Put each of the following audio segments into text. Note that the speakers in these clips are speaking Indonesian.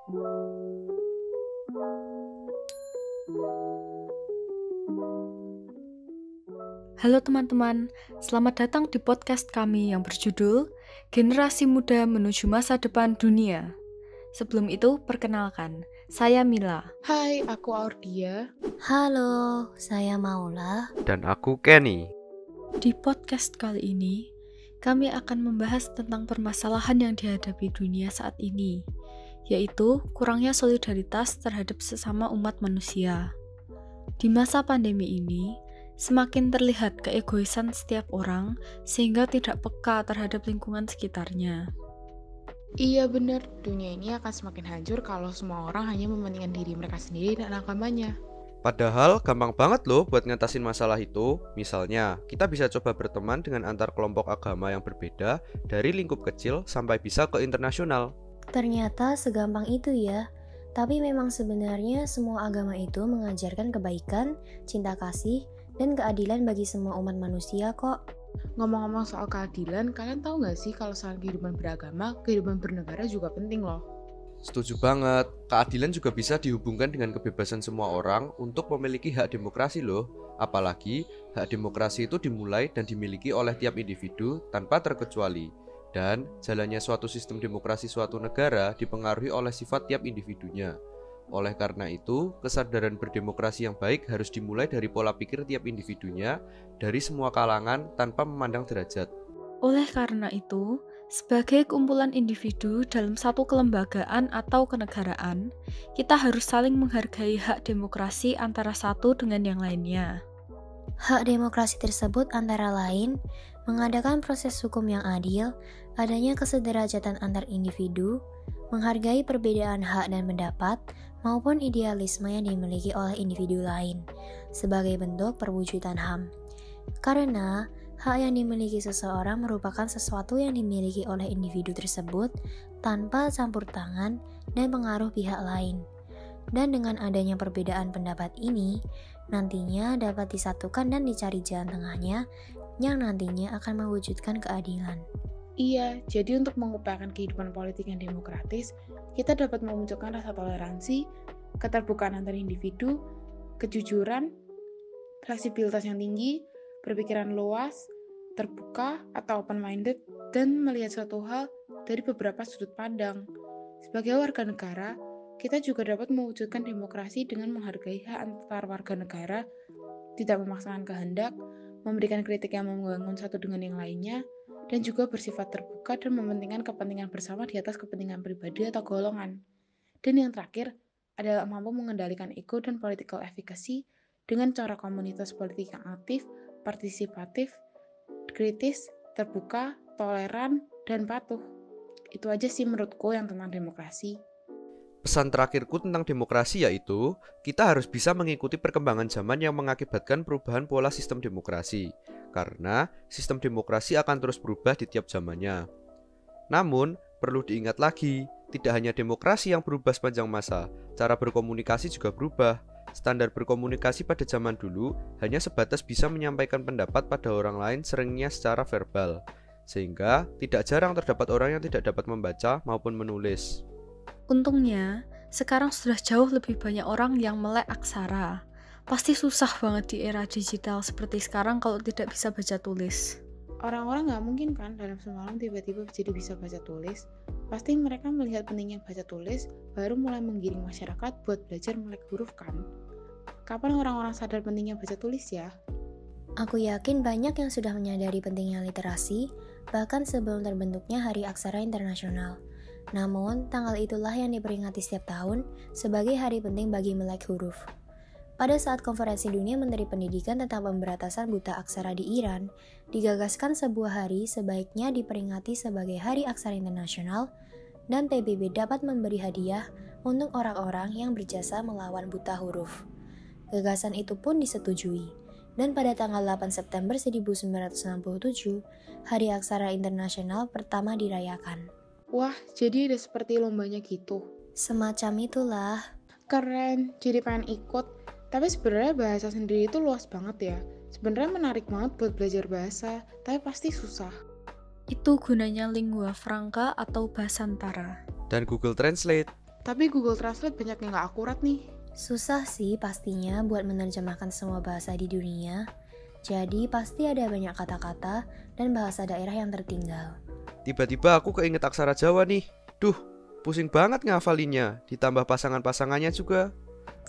Halo teman-teman, selamat datang di podcast kami yang berjudul Generasi Muda Menuju Masa Depan Dunia. Sebelum itu, perkenalkan, saya Mila. Hai, aku Aurdia. Halo, saya Maula. Dan aku Kenny. Di podcast kali ini, kami akan membahas tentang permasalahan yang dihadapi dunia saat ini, yaitu kurangnya solidaritas terhadap sesama umat manusia. Di masa pandemi ini, semakin terlihat keegoisan setiap orang sehingga tidak peka terhadap lingkungan sekitarnya. Iya benar, dunia ini akan semakin hancur kalau semua orang hanya mementingkan diri mereka sendiri dan agamanya. Padahal gampang banget loh buat ngatasin masalah itu. Misalnya, kita bisa coba berteman dengan antar kelompok agama yang berbeda dari lingkup kecil sampai bisa ke internasional. Ternyata segampang itu ya. Tapi memang sebenarnya semua agama itu mengajarkan kebaikan, cinta kasih, dan keadilan bagi semua umat manusia kok. Ngomong-ngomong soal keadilan, kalian tahu nggak sih kalau selain kehidupan beragama, kehidupan bernegara juga penting loh. Setuju banget, keadilan juga bisa dihubungkan dengan kebebasan semua orang untuk memiliki hak demokrasi loh. Apalagi, hak demokrasi itu dimulai dan dimiliki oleh tiap individu tanpa terkecuali. Dan jalannya suatu sistem demokrasi suatu negara dipengaruhi oleh sifat tiap individunya. Oleh karena itu, kesadaran berdemokrasi yang baik harus dimulai dari pola pikir tiap individunya, dari semua kalangan tanpa memandang derajat. Oleh karena itu, sebagai kumpulan individu dalam satu kelembagaan atau kenegaraan, kita harus saling menghargai hak demokrasi antara satu dengan yang lainnya. Hak demokrasi tersebut antara lain mengadakan proses hukum yang adil, adanya kesederajatan antar individu, menghargai perbedaan hak dan pendapat, maupun idealisme yang dimiliki oleh individu lain, sebagai bentuk perwujudan HAM. Karena hak yang dimiliki seseorang merupakan sesuatu yang dimiliki oleh individu tersebut tanpa campur tangan dan pengaruh pihak lain. Dan dengan adanya perbedaan pendapat ini, nantinya dapat disatukan dan dicari jalan tengahnya yang nantinya akan mewujudkan keadilan. Iya, jadi untuk mengupayakan kehidupan politik yang demokratis, kita dapat memunculkan rasa toleransi, keterbukaan antar individu, kejujuran, fleksibilitas yang tinggi, berpikiran luas, terbuka atau open-minded, dan melihat suatu hal dari beberapa sudut pandang. Sebagai warga negara, kita juga dapat mewujudkan demokrasi dengan menghargai hak antar warga negara, tidak memaksakan kehendak, memberikan kritik yang membangun satu dengan yang lainnya, dan juga bersifat terbuka dan mementingkan kepentingan bersama di atas kepentingan pribadi atau golongan. Dan yang terakhir adalah mampu mengendalikan ego dan political efficacy dengan cara komunitas politik yang aktif, partisipatif, kritis, terbuka, toleran, dan patuh. Itu aja sih menurutku yang tentang demokrasi. Pesan terakhirku tentang demokrasi yaitu, kita harus bisa mengikuti perkembangan zaman yang mengakibatkan perubahan pola sistem demokrasi. Karena sistem demokrasi akan terus berubah di tiap zamannya. Namun, perlu diingat lagi, tidak hanya demokrasi yang berubah sepanjang masa, cara berkomunikasi juga berubah. Standar berkomunikasi pada zaman dulu hanya sebatas bisa menyampaikan pendapat pada orang lain seringnya secara verbal. Sehingga, tidak jarang terdapat orang yang tidak dapat membaca maupun menulis. Untungnya, sekarang sudah jauh lebih banyak orang yang melek aksara. Pasti susah banget di era digital seperti sekarang kalau tidak bisa baca tulis. Orang-orang nggak mungkin kan dalam semalam tiba-tiba jadi bisa baca tulis. Pasti mereka melihat pentingnya baca tulis, baru mulai menggiring masyarakat buat belajar melek huruf kan. Kapan orang-orang sadar pentingnya baca tulis ya? Aku yakin banyak yang sudah menyadari pentingnya literasi, bahkan sebelum terbentuknya Hari Aksara Internasional. Namun, tanggal itulah yang diperingati setiap tahun sebagai hari penting bagi melek huruf. Pada saat Konferensi Dunia Menteri Pendidikan tentang Pemberantasan Buta Aksara di Iran, digagaskan sebuah hari sebaiknya diperingati sebagai Hari Aksara Internasional, dan PBB dapat memberi hadiah untuk orang-orang yang berjasa melawan buta huruf. Gagasan itu pun disetujui, dan pada tanggal 8 September 1967, Hari Aksara Internasional pertama dirayakan. Wah, jadi udah seperti lombanya gitu. Semacam itulah. Keren, jadi pengen ikut. Tapi sebenarnya bahasa sendiri itu luas banget ya. Sebenarnya menarik banget buat belajar bahasa, tapi pasti susah. Itu gunanya lingua franca atau bahasa antara. Dan Google Translate. Tapi Google Translate banyak yang nggak akurat nih. Susah sih pastinya buat menerjemahkan semua bahasa di dunia. Jadi pasti ada banyak kata-kata dan bahasa daerah yang tertinggal. Tiba-tiba aku keinget aksara Jawa nih. Duh, pusing banget ngafalinnya, ditambah pasangan-pasangannya juga.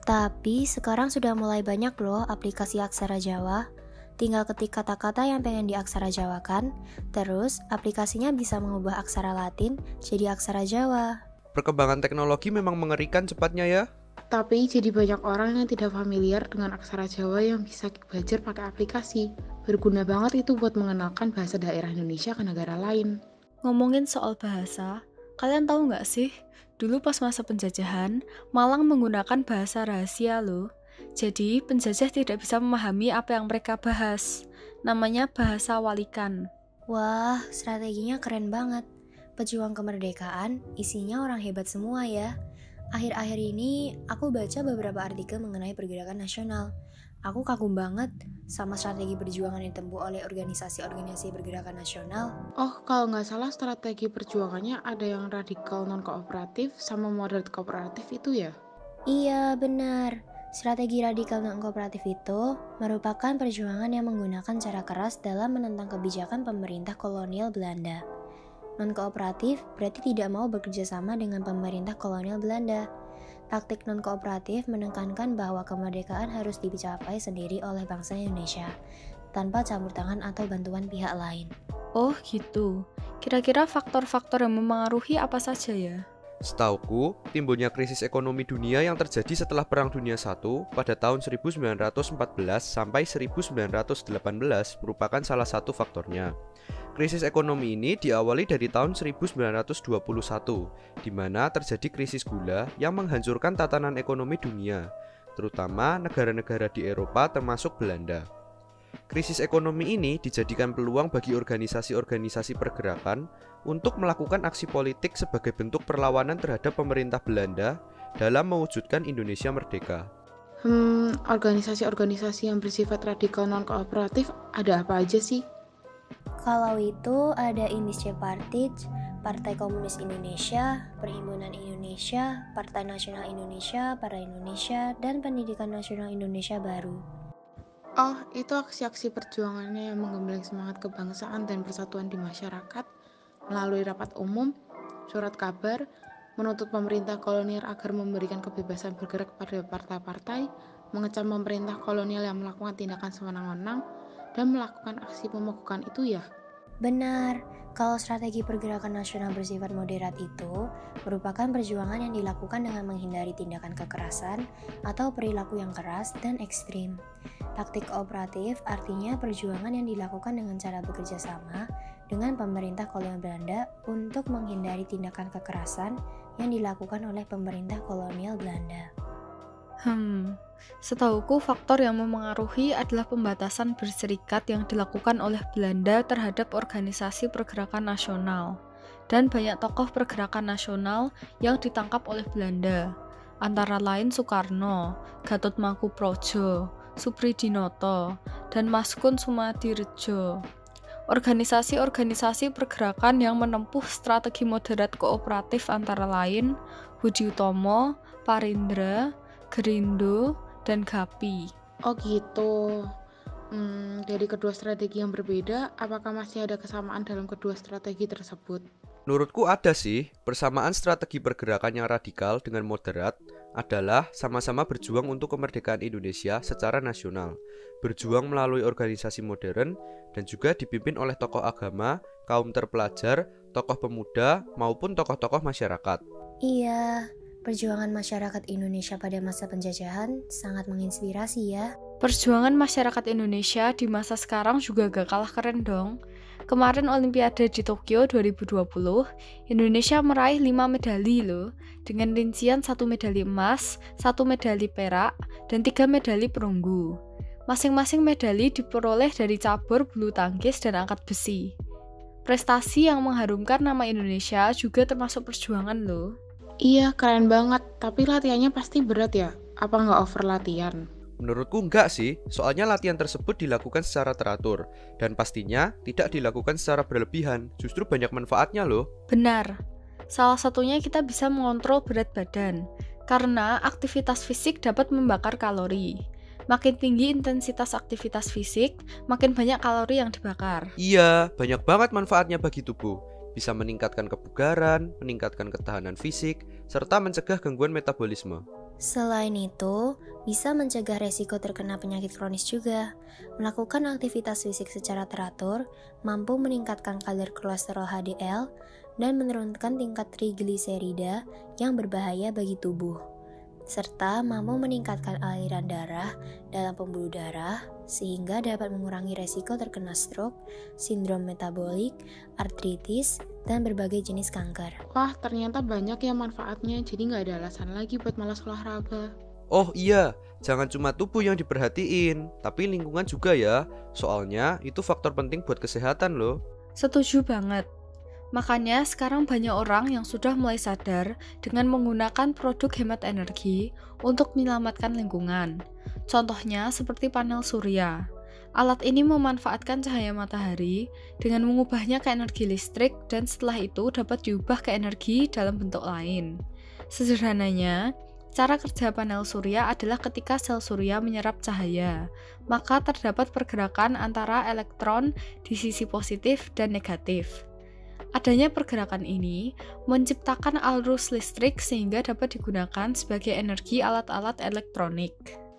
Tapi sekarang sudah mulai banyak loh aplikasi aksara Jawa. Tinggal ketik kata-kata yang pengen diaksara Jawakan, terus aplikasinya bisa mengubah aksara Latin jadi aksara Jawa. Perkembangan teknologi memang mengerikan cepatnya ya. Tapi jadi banyak orang yang tidak familiar dengan aksara Jawa yang bisa belajar pakai aplikasi. Berguna banget itu buat mengenalkan bahasa daerah Indonesia ke negara lain. Ngomongin soal bahasa, kalian tahu nggak sih? Dulu pas masa penjajahan, Malang menggunakan bahasa rahasia loh. Jadi penjajah tidak bisa memahami apa yang mereka bahas. Namanya bahasa walikan. Wah, strateginya keren banget. Pejuang kemerdekaan, isinya orang hebat semua ya. Akhir-akhir ini, aku baca beberapa artikel mengenai pergerakan nasional. Aku kagum banget sama strategi perjuangan yang ditempuh oleh organisasi-organisasi pergerakan nasional. Oh, kalau nggak salah strategi perjuangannya ada yang radikal non-kooperatif sama moderat kooperatif itu ya? Iya, benar. Strategi radikal non-kooperatif itu merupakan perjuangan yang menggunakan cara keras dalam menentang kebijakan pemerintah kolonial Belanda. Non-kooperatif berarti tidak mau bekerja sama dengan pemerintah kolonial Belanda. Taktik non-kooperatif menekankan bahwa kemerdekaan harus dicapai sendiri oleh bangsa Indonesia, tanpa campur tangan atau bantuan pihak lain. Oh gitu. Kira-kira faktor-faktor yang memengaruhi apa saja ya? Setauku, timbulnya krisis ekonomi dunia yang terjadi setelah Perang Dunia I pada tahun 1914 sampai 1918 merupakan salah satu faktornya. Krisis ekonomi ini diawali dari tahun 1921, di mana terjadi krisis gula yang menghancurkan tatanan ekonomi dunia, terutama negara-negara di Eropa termasuk Belanda. Krisis ekonomi ini dijadikan peluang bagi organisasi-organisasi pergerakan untuk melakukan aksi politik sebagai bentuk perlawanan terhadap pemerintah Belanda dalam mewujudkan Indonesia merdeka. Organisasi-organisasi yang bersifat radikal non-kooperatif ada apa aja sih? Kalau itu ada Indische Partij, Partai Komunis Indonesia, Perhimpunan Indonesia, Partai Nasional Indonesia, Partai Indonesia, dan Pendidikan Nasional Indonesia Baru. Oh, itu aksi-aksi perjuangannya yang menggembleng semangat kebangsaan dan persatuan di masyarakat melalui rapat umum, surat kabar, menuntut pemerintah kolonial agar memberikan kebebasan bergerak kepada partai-partai, mengecam pemerintah kolonial yang melakukan tindakan sewenang-wenang, dan melakukan aksi pemogokan itu ya? Benar, kalau strategi pergerakan nasional bersifat moderat itu merupakan perjuangan yang dilakukan dengan menghindari tindakan kekerasan atau perilaku yang keras dan ekstrim. Taktik kooperatif artinya perjuangan yang dilakukan dengan cara bekerja sama dengan pemerintah kolonial Belanda untuk menghindari tindakan kekerasan yang dilakukan oleh pemerintah kolonial Belanda. Setauku faktor yang memengaruhi adalah pembatasan berserikat yang dilakukan oleh Belanda terhadap organisasi pergerakan nasional dan banyak tokoh pergerakan nasional yang ditangkap oleh Belanda, antara lain Soekarno, Gatot Mangkuprojo, Supridinoto, dan Maskun Sumadirjo. Organisasi-organisasi pergerakan yang menempuh strategi moderat kooperatif antara lain Budi Utomo, Parindra, Gerindo, dan GAPI. Oh gitu. Dari kedua strategi yang berbeda, apakah masih ada kesamaan dalam kedua strategi tersebut? Menurutku ada sih, persamaan strategi pergerakan yang radikal dengan moderat adalah sama-sama berjuang untuk kemerdekaan Indonesia secara nasional, berjuang melalui organisasi modern, dan juga dipimpin oleh tokoh agama, kaum terpelajar, tokoh pemuda, maupun tokoh-tokoh masyarakat. Iya, perjuangan masyarakat Indonesia pada masa penjajahan sangat menginspirasi ya. Perjuangan masyarakat Indonesia di masa sekarang juga gak kalah keren dong. Kemarin Olimpiade di Tokyo 2020, Indonesia meraih 5 medali loh, dengan rincian 1 medali emas, 1 medali perak, dan 3 medali perunggu. Masing-masing medali diperoleh dari cabur bulu tangkis dan angkat besi. Prestasi yang mengharumkan nama Indonesia juga termasuk perjuangan loh. Iya, keren banget. Tapi latihannya pasti berat ya? Apa nggak over latihan? Menurutku enggak sih, soalnya latihan tersebut dilakukan secara teratur, dan pastinya tidak dilakukan secara berlebihan, justru banyak manfaatnya loh. Benar, Salah satunya kita bisa mengontrol berat badan, karena aktivitas fisik dapat membakar kalori. Makin tinggi intensitas aktivitas fisik, makin banyak kalori yang dibakar. Iya, banyak banget manfaatnya bagi tubuh. Bisa meningkatkan kebugaran, meningkatkan ketahanan fisik, serta mencegah gangguan metabolisme. Selain itu, bisa mencegah resiko terkena penyakit kronis juga. Melakukan aktivitas fisik secara teratur, mampu meningkatkan kadar kolesterol HDL, dan menurunkan tingkat trigliserida yang berbahaya bagi tubuh. Serta mampu meningkatkan aliran darah dalam pembuluh darah, sehingga dapat mengurangi resiko terkena stroke, sindrom metabolik, artritis, dan berbagai jenis kanker. Wah, ternyata banyak ya manfaatnya, jadi nggak ada alasan lagi buat malas olahraga. Oh iya, jangan cuma tubuh yang diperhatiin, tapi lingkungan juga ya. Soalnya itu faktor penting buat kesehatan loh. Setuju banget. Makanya sekarang banyak orang yang sudah mulai sadar dengan menggunakan produk hemat energi untuk menyelamatkan lingkungan. Contohnya seperti panel surya. Alat ini memanfaatkan cahaya matahari dengan mengubahnya ke energi listrik dan setelah itu dapat diubah ke energi dalam bentuk lain. Sederhananya, cara kerja panel surya adalah ketika sel surya menyerap cahaya, maka terdapat pergerakan antara elektron di sisi positif dan negatif. Adanya pergerakan ini menciptakan arus listrik sehingga dapat digunakan sebagai energi alat-alat elektronik.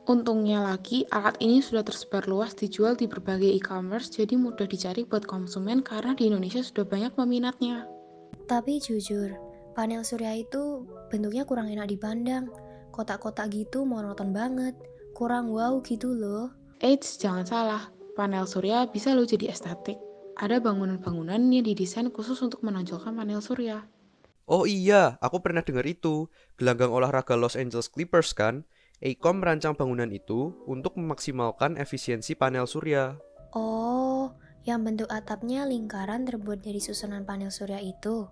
Untungnya lagi, alat ini sudah tersebar luas dijual di berbagai e-commerce, jadi mudah dicari buat konsumen karena di Indonesia sudah banyak peminatnya. Tapi jujur, panel surya itu bentuknya kurang enak dipandang. Kotak-kotak gitu monoton banget, kurang wow gitu loh. Eits, jangan salah, panel surya bisa lo jadi estetik. Ada bangunan-bangunan yang didesain khusus untuk menonjolkan panel surya. Oh iya, aku pernah dengar itu. Gelanggang olahraga Los Angeles Clippers kan? Acom merancang bangunan itu untuk memaksimalkan efisiensi panel surya. Oh, yang bentuk atapnya lingkaran terbuat dari susunan panel surya itu.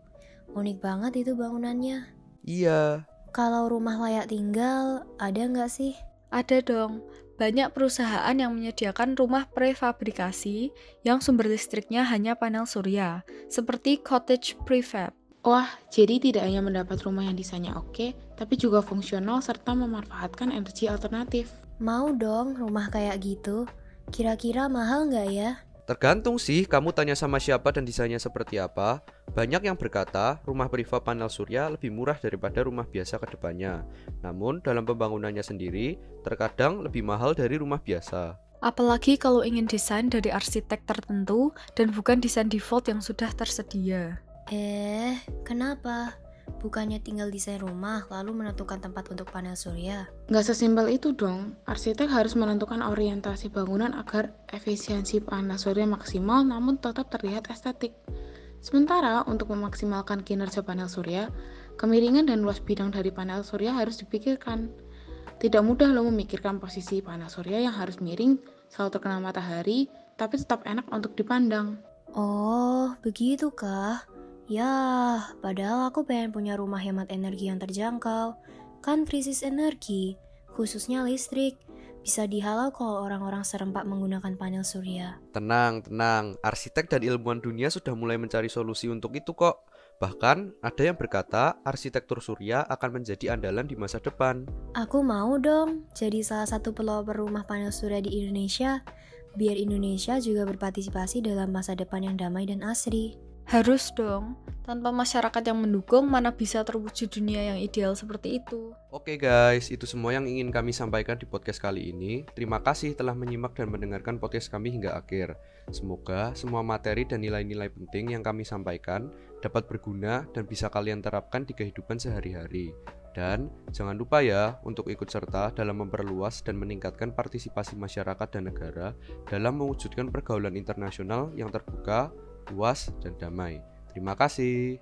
Unik banget itu bangunannya. Iya. Kalau rumah layak tinggal, ada nggak sih? Ada dong. Banyak perusahaan yang menyediakan rumah prefabrikasi yang sumber listriknya hanya panel surya, seperti cottage prefab. Wah, jadi tidak hanya mendapat rumah yang desainnya oke, tapi juga fungsional serta memanfaatkan energi alternatif. Mau dong rumah kayak gitu. Kira-kira mahal nggak ya? Tergantung sih kamu tanya sama siapa dan desainnya seperti apa. Banyak yang berkata rumah prefab panel surya lebih murah daripada rumah biasa ke depannya. Namun dalam pembangunannya sendiri terkadang lebih mahal dari rumah biasa. Apalagi kalau ingin desain dari arsitek tertentu dan bukan desain default yang sudah tersedia. Kenapa? Bukannya tinggal desain rumah lalu menentukan tempat untuk panel surya? Nggak sesimpel itu dong, arsitek harus menentukan orientasi bangunan agar efisiensi panel surya maksimal namun tetap terlihat estetik. Sementara untuk memaksimalkan kinerja panel surya, kemiringan dan luas bidang dari panel surya harus dipikirkan. Tidak mudah loh memikirkan posisi panel surya yang harus miring, selalu terkena matahari, tapi tetap enak untuk dipandang. Oh, begitu kah? Ya, padahal aku pengen punya rumah hemat energi yang terjangkau. Kan krisis energi, khususnya listrik, bisa dihalau kalau orang-orang serempak menggunakan panel surya. Tenang, arsitek dan ilmuwan dunia sudah mulai mencari solusi untuk itu kok. Bahkan ada yang berkata arsitektur surya akan menjadi andalan di masa depan. Aku mau dong jadi salah satu pelopor rumah panel surya di Indonesia, biar Indonesia juga berpartisipasi dalam masa depan yang damai dan asri. Harus dong, tanpa masyarakat yang mendukung mana bisa terwujud dunia yang ideal seperti itu. Oke guys, itu semua yang ingin kami sampaikan di podcast kali ini. Terima kasih telah menyimak dan mendengarkan podcast kami hingga akhir. Semoga semua materi dan nilai-nilai penting yang kami sampaikan dapat berguna dan bisa kalian terapkan di kehidupan sehari-hari. Dan jangan lupa ya untuk ikut serta dalam memperluas dan meningkatkan partisipasi masyarakat dan negara dalam mewujudkan pergaulan internasional yang terbuka, luas, dan damai. Terima kasih.